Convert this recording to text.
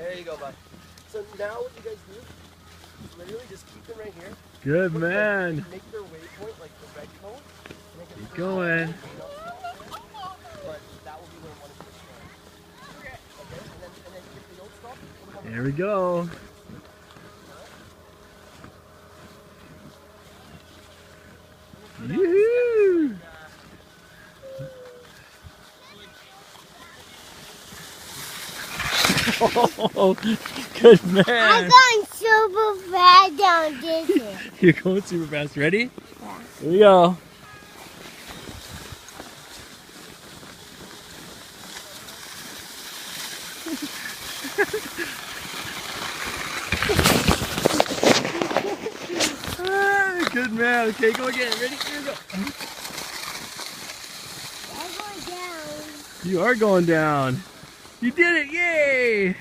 There you go, bud. So now what you guys do, literally just keep them right here. Good man. Make their waypoint like the red cone. Keep going. But that will be where one of you is going. Okay, and then if they don't stop, put them on the There we go. Yoo-hoo! Oh, good man. I'm going super fast down this hill. You're going super fast. Ready? Yeah. Here we go. Ah, good man. Okay, go again. Ready? Here we go. I'm going down. You are going down. You did it. Yay!